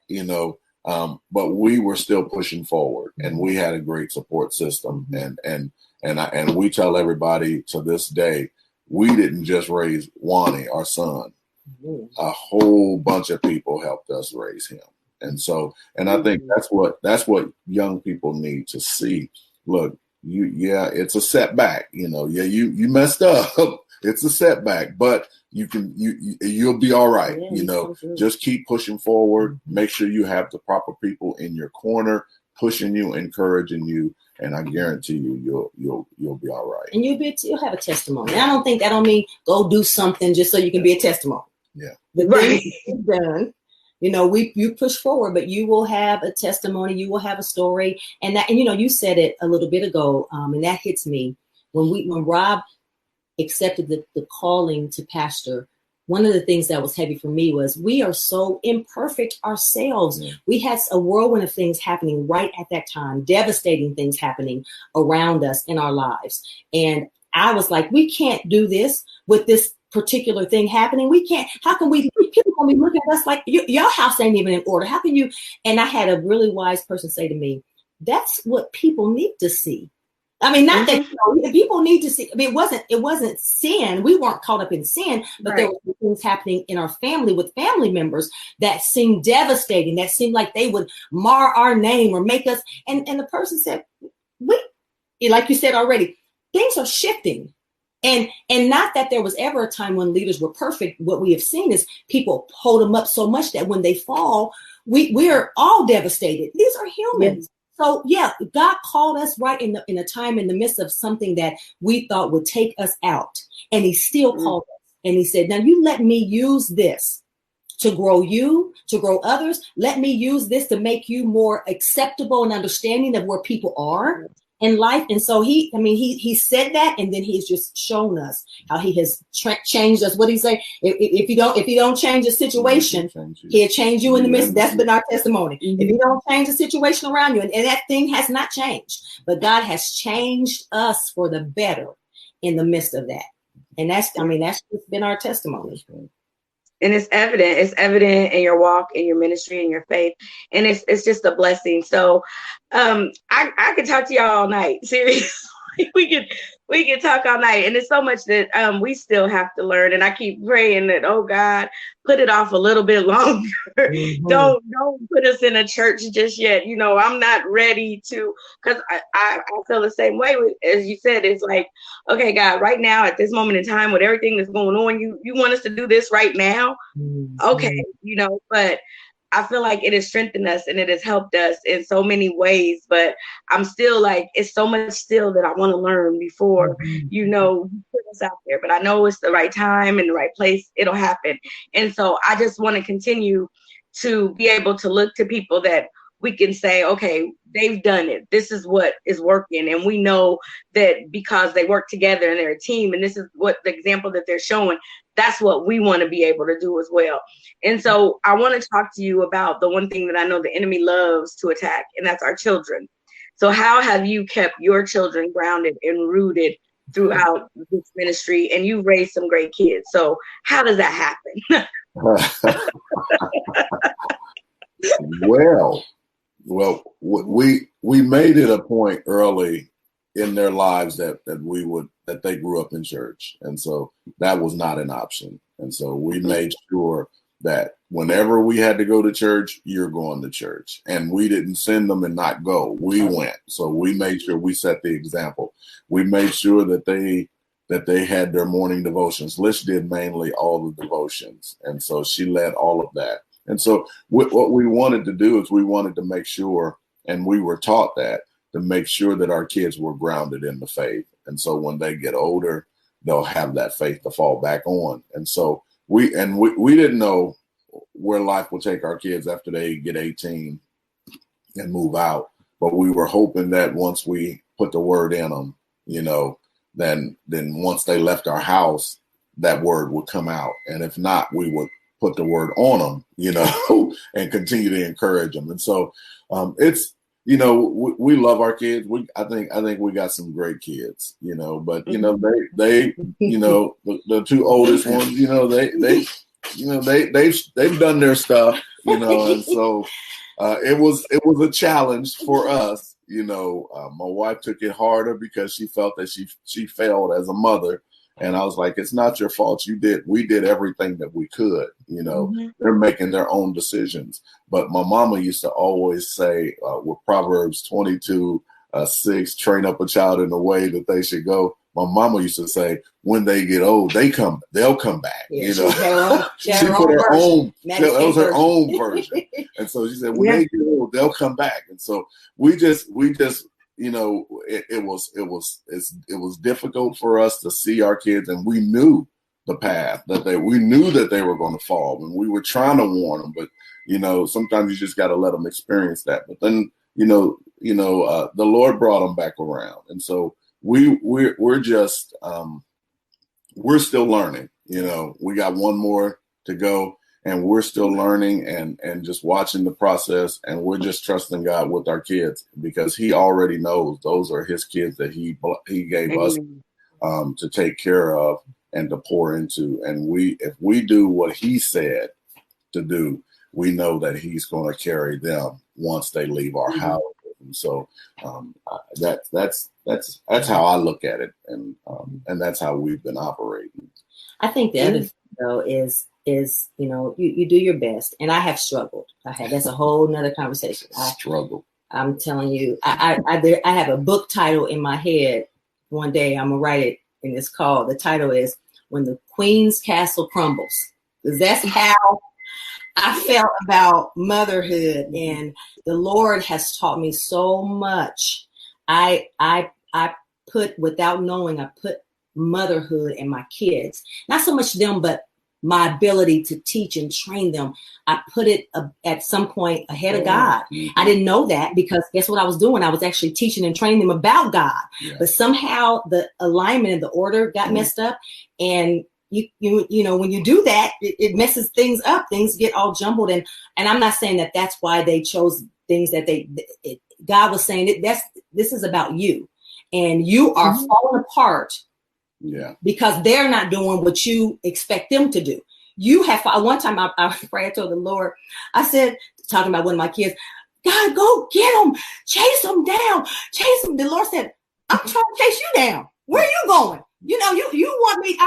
but we were still pushing forward, and we had a great support system. And we tell everybody to this day, we didn't just raise Wani, our son. A whole bunch of people helped us raise him. And so, and I think that's what young people need to see. Look, it's a setback, you messed up. It's a setback, but you'll be all right. Just keep pushing forward. Make sure you have the proper people in your corner, pushing you, encouraging you. And I guarantee you'll be all right. And you'll have a testimony. I don't mean go do something just so you can be a testimony. Yeah. The thing is done. You push forward, but you will have a testimony. You will have a story, and you said it a little bit ago, and that hits me when Rob accepted the calling to pastor. One of the things that was heavy for me was we are so imperfect ourselves. Yeah. We had a whirlwind of things happening right at that time, devastating things happening around us in our lives. And I was like, we can't do this with this particular thing happening. We can't. How can we? People gonna be looking at us like your house ain't even in order. How can you? And I had a really wise person say to me, "That's what people need to see." I mean, not that people need to see. I mean, it wasn't sin. We weren't caught up in sin, but there were things happening in our family with family members that seemed devastating. That seemed like they would mar our name or make us. And the person said, like you said already, things are shifting. And not that there was ever a time when leaders were perfect. What we have seen is people hold them up so much that when they fall, we're all devastated. These are humans. So God called us right in a time in the midst of something that we thought would take us out. And he still called us. And he said, now you let me use this to grow you, to grow others. Let me use this to make you more acceptable and understanding of where people are in life. And so he said that, and then he's just shown us how he has changed us. What did he say? If you don't change the situation, he'll change you in the midst. That's been our testimony. If you don't change the situation around you, and that thing has not changed, but God has changed us for the better in the midst of that. And that's just been our testimony. And it's evident in your walk, in your ministry, in your faith. And it's just a blessing. So I could talk to y'all all night. Seriously. we can talk all night, and it's so much that we still have to learn. And I keep praying that, oh God, put it off a little bit longer. Mm-hmm. Don't put us in a church just yet. You know, I'm not ready to, because I feel the same way as you said. It's like, okay, God, right now at this moment in time with everything that's going on, you want us to do this right now? Mm-hmm. Okay, you know, but I feel like it has strengthened us and it has helped us in so many ways, but I'm still like, it's so much still that I want to learn before, you know, put us out there. But I know it's the right time and the right place. It'll happen. And so I just want to continue to be able to look to people that we can say, okay, they've done it. This is what is working. And we know that because they work together and they're a team, and this is what the example that they're showing, that's what we want to be able to do as well. And so I want to talk to you about the one thing that I know the enemy loves to attack, and that's our children. So how have you kept your children grounded and rooted throughout this ministry? And you raised some great kids. So how does that happen? Well, we made it a point early in their lives that they grew up in church, and so that was not an option. And so we made sure that whenever we had to go to church, you're going to church, and we didn't send them and not go. We went. So we made sure we set the example. We made sure that they had their morning devotions. Lish did mainly all the devotions, and so she led all of that. And so what we wanted to do is we wanted to make sure, and we were taught that, to make sure that our kids were grounded in the faith. And so when they get older, they'll have that faith to fall back on. And so we didn't know where life will take our kids after they get 18 and move out. But we were hoping that once we put the word in them, you know, then once they left our house, that word would come out. And if not, we would put the word on them, you know, and continue to encourage them. And so it's, you know, we love our kids. I think we got some great kids, you know, but you know, they you know, the two oldest ones, you know, they've done their stuff, you know, and so it was a challenge for us, you know. My wife took it harder because she felt that she failed as a mother. And I was like, it's not your fault. We did everything that we could, you know. They're making their own decisions. But my mama used to always say with Proverbs 22:6, train up a child in the way that they should go. My mama used to say, when they get old, they'll come back. Yeah, you know, she put her own, that was her own version. And so she said, when they get old, they'll come back. And so we just, you know, it was difficult for us to see our kids, and we knew the path we knew that they were going to fall, and we were trying to warn them. But you know, sometimes you just got to let them experience that. But then the Lord brought them back around, and so we're just we're still learning. You know, we got one more to go. And we're still learning and just watching the process, and we're just trusting God with our kids because He already knows those are His kids that He gave us to take care of and to pour into. And if we do what He said to do, we know that He's going to carry them once they leave our house. And so that's how I look at it, and that's how we've been operating. I think the other thing though is, you know, you do your best. And I have struggled. That's a whole nother conversation. I'm telling you, I have a book title in my head. One day I'm going to write it, and it's called, the title is When the Queen's Castle Crumbles. Because that's how I felt about motherhood. And the Lord has taught me so much. I put, without knowing, I put motherhood and my kids, not so much them, but my ability to teach and train them, I put it at some point ahead of God. I didn't know that, because guess what I was doing? I was actually teaching and training them about God. But somehow the alignment and the order got messed up. And you know, when you do that, it messes things up. Things get all jumbled. And I'm not saying that that's why they chose things that God was saying this is about you, and you are falling apart. Yeah, because they're not doing what you expect them to do. You have, one time I prayed to the Lord. I said, talking about one of my kids, God, go get them, chase them down, chase them. The Lord said, I'm trying to chase you down. Where are you going? You know, you want me,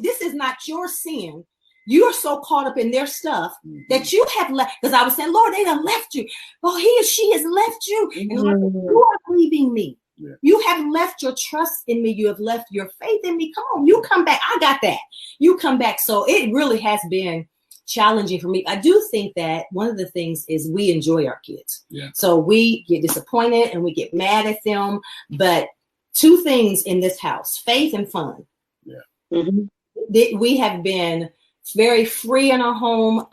this is not your sin. You are so caught up in their stuff that you have left. Because I was saying, Lord, they done left you. Oh, he or she has left you. And Lord, you are leaving me. Yeah. You have left your trust in me. You have left your faith in me. Come on, you come back. I got that. You come back. So it really has been challenging for me. I do think that one of the things is we enjoy our kids. Yeah. So we get disappointed and we get mad at them. But two things in this house, faith and fun. Yeah. Mm-hmm. We have been very free in our home.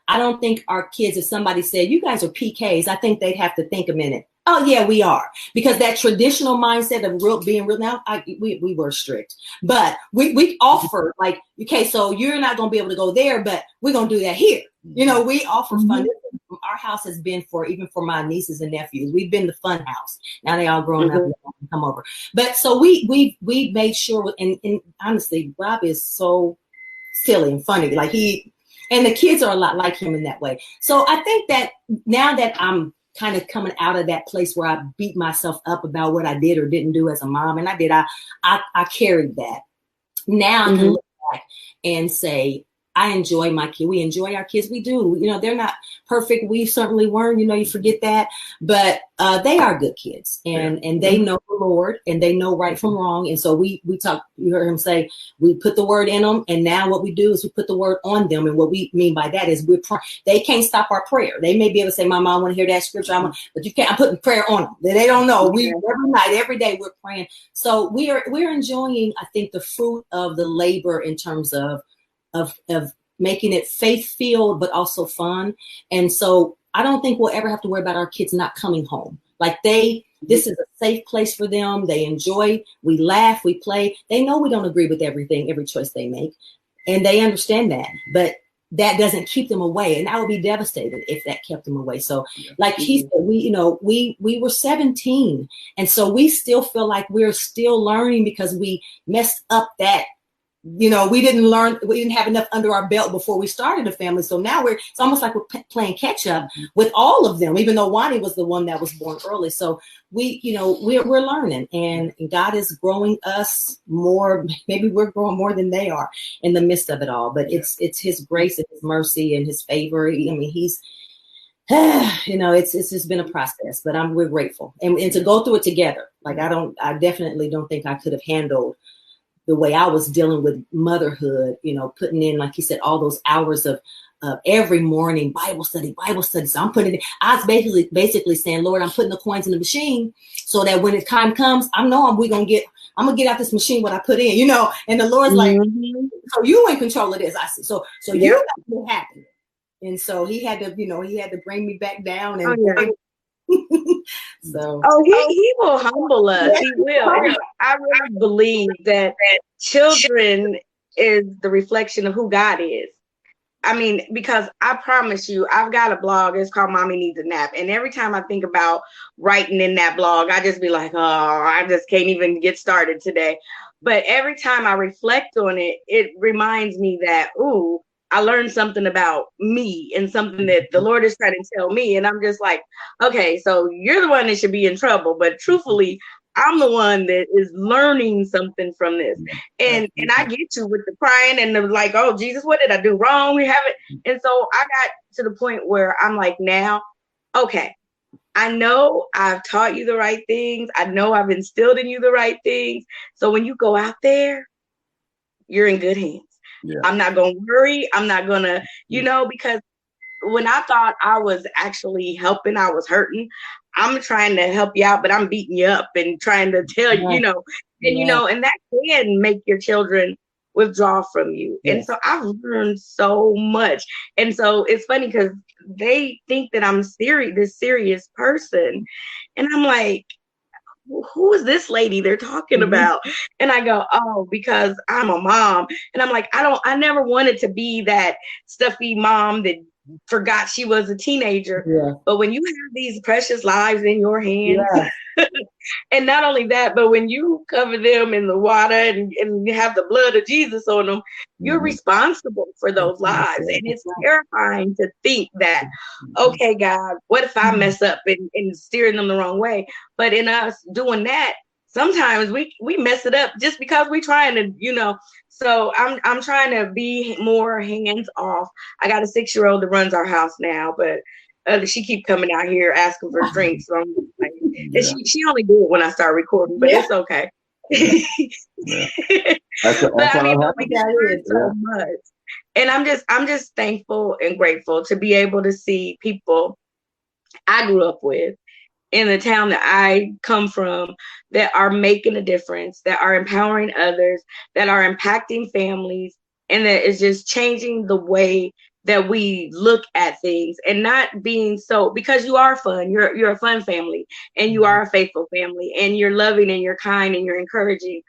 I don't think our kids, if somebody said, you guys are PKs, I think they'd have to think a minute. Oh, yeah, we are. Because that traditional mindset of being real now, we were strict. But we offer like, okay, so you're not going to be able to go there, but we're going to do that here. You know, we offer fun. Our house has been even for my nieces and nephews. We've been the fun house. Now they all grown up and come over. But so we made sure, and honestly, Rob is so silly and funny. Like and the kids are a lot like him in that way. So I think that now that I'm kind of coming out of that place where I beat myself up about what I did or didn't do as a mom, and I carried that. Now I can look back and say, I enjoy my kid. We enjoy our kids. We do. You know, they're not perfect. We certainly weren't. You know, you forget that. But they are good kids, and they know the Lord, and they know right from wrong. And so we talk. You heard him say we put the word in them, and now what we do is we put the word on them. And what we mean by that is they can't stop our prayer. They may be able to say, "My mom want to hear that scripture," but you can't. I'm putting prayer on them. They don't know. We every night, every day, we're praying. So we're enjoying, I think, the fruit of the labor in terms of making it faith-filled, but also fun. And so I don't think we'll ever have to worry about our kids not coming home. Like this is a safe place for them. They enjoy, we laugh, we play. They know we don't agree with everything, every choice they make. And they understand that, but that doesn't keep them away. And I would be devastated if that kept them away. So like he said, we were 17. And so we still feel like we're still learning because we messed up that. You know, we didn't have enough under our belt before we started a family. So now it's almost like we're playing catch up with all of them, even though Wani was the one that was born early. So we're learning, and God is growing us more. Maybe we're growing more than they are in the midst of it all, but it's his grace and his mercy and his favor. I mean, he's, it's just been a process, but we're grateful and to go through it together. Like I definitely don't think I could have handled the way I was dealing with motherhood, putting in, like you said, all those hours of every morning Bible study. So I'm putting it. I was basically saying, Lord, I'm putting the coins in the machine so that when the time comes, I'm gonna get out this machine what I put in, And the Lord's like, so you in control of this. I said, so you got to be happy. And so he had to bring me back down and. So he will humble us. He will. And I really believe that children is the reflection of who God is. I mean, because I promise you, I've got a blog. It's called Mommy Needs a Nap. And every time I think about writing in that blog, I just be like, oh, I just can't even get started today. But every time I reflect on it, it reminds me that, ooh, I learned something about me and something that the Lord is trying to tell me. And I'm just like, okay, so you're the one that should be in trouble. But truthfully, I'm the one that is learning something from this. And I get you with the crying and the like, oh, Jesus, what did I do wrong? We haven't. And so I got to the point where I'm like, now, okay, I know I've taught you the right things. I know I've instilled in you the right things. So when you go out there, you're in good hands. Yeah. I'm not going to worry. I'm not going to, because when I thought I was actually helping, I was hurting. I'm trying to help you out, but I'm beating you up and trying to tell you, and that can make your children withdraw from you. Yes. And so I've learned so much. And so it's funny because they think that I'm this serious person. And I'm like, who is this lady they're talking about? And I go, oh, because I'm a mom. And I'm like, I never wanted to be that stuffy mom that forgot she was a teenager. Yeah. But when you have these precious lives in your hands, Yeah. and not only that, but when you cover them in the water and you have the blood of Jesus on them, you're responsible for those lives. And it's terrifying to think that, okay, God, what if I mess up and steering them the wrong way? But in us doing that, sometimes we mess it up just because we're trying to, so I'm trying to be more hands off. I got a 6-year-old that runs our house now, but she keep coming out here asking for drinks. So I'm like, and she only do it when I start recording, but it's okay. But I mean, we learn so much, and I'm just thankful and grateful to be able to see people I grew up with in the town that I come from that are making a difference, that are empowering others, that are impacting families, and that is just changing the way that we look at things, and not being so, because you are fun, you're a fun family, and you are a faithful family, and you're loving and you're kind and you're encouraging,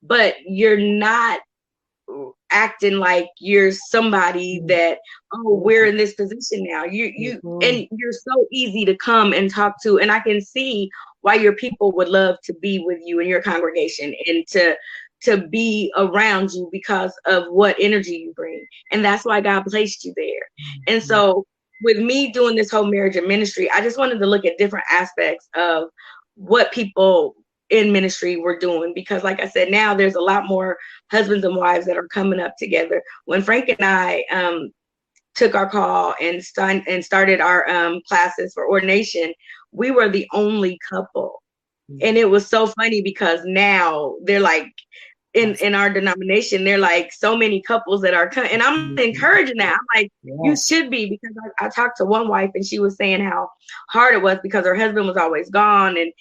but you're not acting like you're somebody that, oh, we're in this position now. And you're so easy to come and talk to, and I can see why your people would love to be with you in your congregation and to be around you because of what energy you bring. And that's why God placed you there. And so with me doing this whole marriage and ministry, I just wanted to look at different aspects of what people in ministry were doing, because like I said, now there's a lot more husbands and wives that are coming up together. When Frank and I took our call and started our classes for ordination, we were the only couple. And it was so funny because now they're like, in our denomination, they're like so many couples that are coming, and I'm encouraging that. I'm like, you should be, because I talked to one wife and she was saying how hard it was because her husband was always gone, and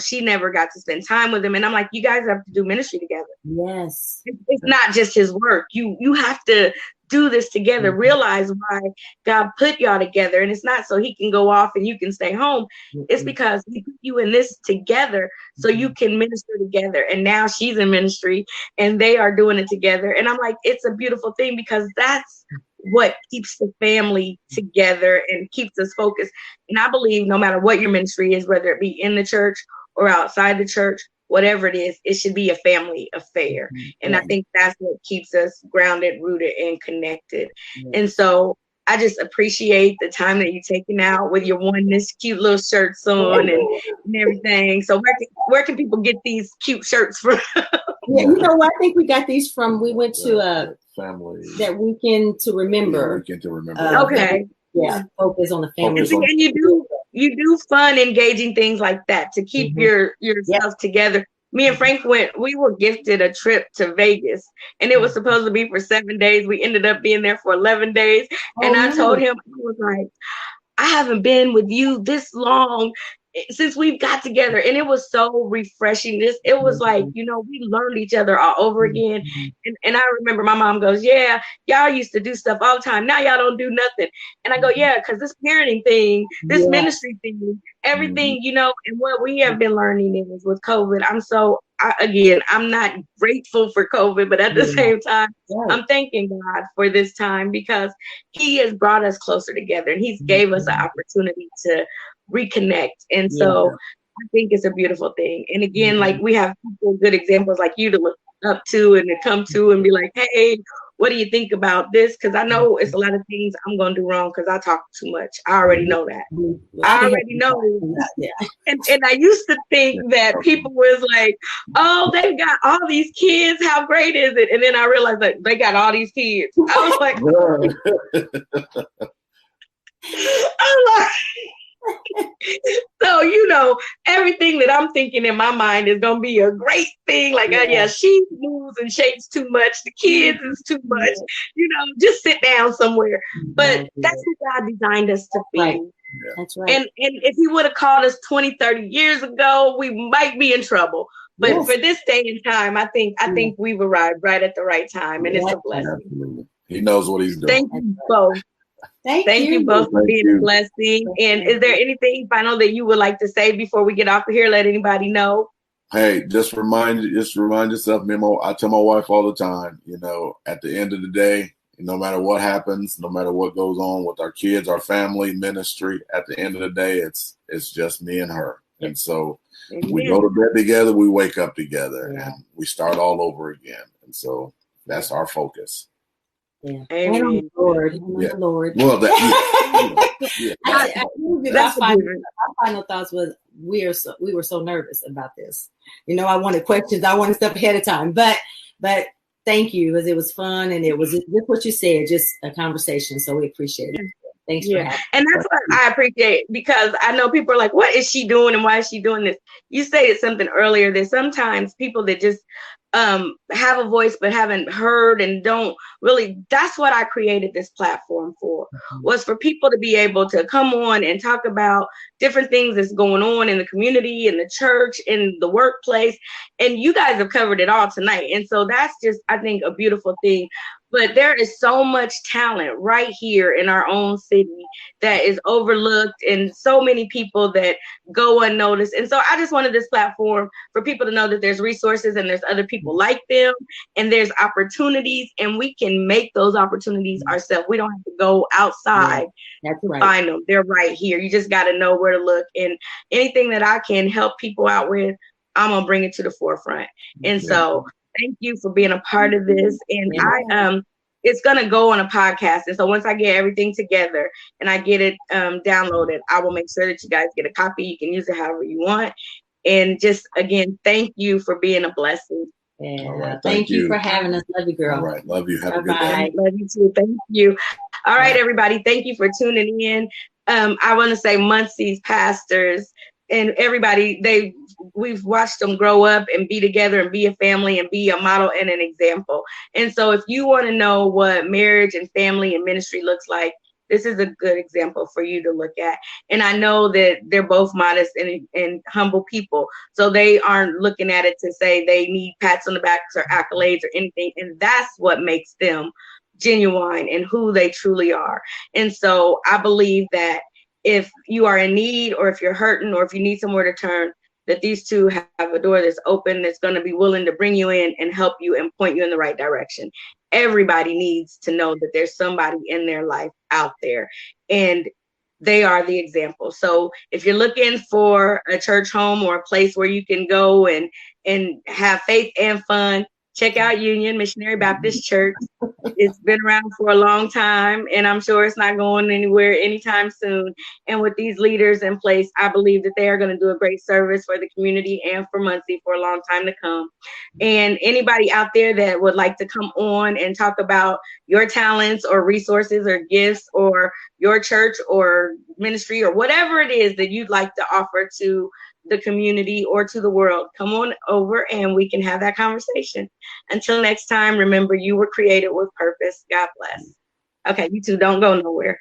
she never got to spend time with him. And I'm like, you guys have to do ministry together. Yes, it's not just his work. You have to do this together. Realize why God put y'all together, and it's not so he can go off and you can stay home. It's because he put you in this together so you can minister together. And now she's in ministry and they are doing it together, and I'm like, it's a beautiful thing, because that's what keeps the family together and keeps us focused. And I believe no matter what your ministry is, whether it be in the church or outside the church, whatever it is, it should be a family affair. And I think that's what keeps us grounded, rooted, and connected. And so I just appreciate the time that you're taking out with your oneness, cute little shirts on and everything. So where can people get these cute shirts from? Yeah, I think we got these from, we went to a family, that weekend to remember. Okay. Yeah, focus on the family. And you do fun, engaging things like that to keep yourself together. Me and Frank we were gifted a trip to Vegas, and it was supposed to be for 7 days. We ended up being there for 11 days. And I told him, I was like, I haven't been with you this long since we've got together. And it was so refreshing. It was like, we learned each other all over again. And I remember my mom goes, yeah, y'all used to do stuff all the time. Now y'all don't do nothing. And I go, yeah, because this parenting thing, this ministry thing, everything, and what we have been learning is with COVID. I'm not grateful for COVID, but at the same time, I'm thanking God for this time, because he has brought us closer together, and he's gave us an opportunity to reconnect. And so I think it's a beautiful thing. And again, like, we have people, good examples like you to look up to and to come to and be like, hey, what do you think about this? Because I know it's a lot of things I'm going to do wrong because I talk too much. I already know that. I already know. And I used to think that people was like, oh, they've got all these kids. How great is it? And then I realized that they got all these kids. I was like, so, everything that I'm thinking in my mind is going to be a great thing. Like, she moves and shakes too much. The kids is too much. Just sit down somewhere. But that's what God designed us to be. Right. Yeah. That's right. And if he would have called us 20, 30 years ago, we might be in trouble. But for this day and time, I think we've arrived right at the right time. And it's a blessing. Absolutely. He knows what he's doing. Thank you both. Thank you both for being a blessing. And is there anything final that you would like to say before we get off of here? Let anybody know. Hey, just remind yourself, I tell my wife all the time, at the end of the day, no matter what happens, no matter what goes on with our kids, our family, ministry, at the end of the day, it's just me and her. And so we go to bed together, we wake up together, and we start all over again. And so that's our focus. Yeah. Amen. And on the Lord. And on the Lord. Well, my final thoughts was we were so nervous about this. I wanted questions. I wanted stuff ahead of time. But thank you, because it was fun, and it was just what you said, just a conversation. So we appreciate it. Thanks for having me. And that's what I appreciate, because I know people are like, what is she doing and why is she doing this? You stated something earlier that sometimes people that just have a voice but haven't heard and don't really, that's what I created this platform for, was for people to be able to come on and talk about different things that's going on in the community, in the church, in the workplace. And you guys have covered it all tonight. And so that's just, I think, a beautiful thing. But there is so much talent right here in our own city that is overlooked, and so many people that go unnoticed. And so I just wanted this platform for people to know that there's resources and there's other people like them, and there's opportunities, and we can make those opportunities ourselves. We don't have to go outside to find them. They're right here. You just got to know where to look. And anything that I can help people out with, I'm going to bring it to the forefront. And so thank you for being a part of this. And it's going to go on a podcast. And so once I get everything together and I get it downloaded, I will make sure that you guys get a copy. You can use it however you want. And just, again, thank you for being a blessing. Yeah. All right, thank you for having us. Love you, girl. All right. Love you. Have a good day. Love you too. Thank you. All right, everybody. Thank you for tuning in. I want to say Muncie's pastors and everybody, we've watched them grow up and be together and be a family and be a model and an example. And so if you want to know what marriage and family and ministry looks like, this is a good example for you to look at. And I know that they're both modest and humble people. So they aren't looking at it to say they need pats on the backs or accolades or anything. And that's what makes them genuine and who they truly are. And so I believe that if you are in need, or if you're hurting, or if you need somewhere to turn, that these two have a door that's open, that's going to be willing to bring you in and help you and point you in the right direction. Everybody needs to know that there's somebody in their life out there, and they are the example. So if you're looking for a church home or a place where you can go and have faith and fun, check out Union Missionary Baptist Church. It's been around for a long time, and I'm sure it's not going anywhere anytime soon. And with these leaders in place, I believe that they are going to do a great service for the community and for Muncie for a long time to come. And anybody out there that would like to come on and talk about your talents or resources or gifts or your church or ministry or whatever it is that you'd like to offer to the community or to the world, come on over and we can have that conversation. Until next time, remember, you were created with purpose. God bless. Okay, you two don't go nowhere.